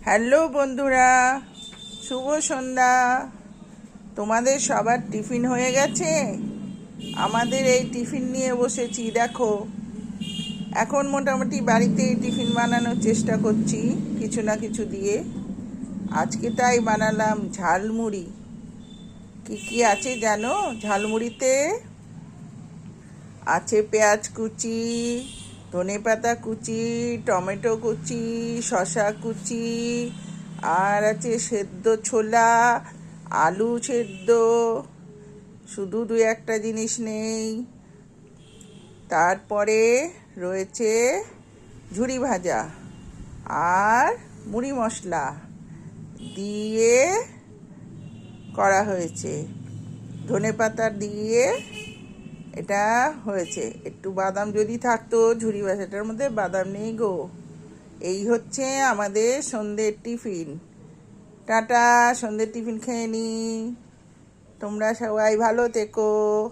Hello বন্ধুরা, শুভ সন্ধ্যা। তোমাদের সবার টিফিন হয়ে গেছে? আমাদের এই টিফিন নিয়ে বসেছি। দেখো, এখন মোটামুটি বাড়িতে টিফিন বানানোর চেষ্টা করছি কিছু না কিছু দিয়ে। আজকে তাই বানালাম ঝালমুড়ি। কি কি আছে জানো ঝালমুড়িতে? আছে পেঁয়াজ কুচি, ধনেপাতা কুচি, টমেটো কুচি, শসা কুচি, আর আছে সেদ্ধ ছোলা, আলু সেদ্ধ। শুধু দু একটা জিনিস নেই। তারপরে রয়েছে ঝুরি ভাজা আর মুড়ি মশলা দিয়ে করা হয়েছে। ধনেপাতা দিয়ে এটা হয়েছে। একটু বাদাম যদি থাকতো, ঝুরি ভাজাটার মধ্যে বাদাম নেই গো। এই হচ্ছে আমাদের সন্ধ্যের টিফিন। টাটা, সন্ধ্যের টিফিন খেয়ে নি। তোমরা সবাই ভালো থেকো।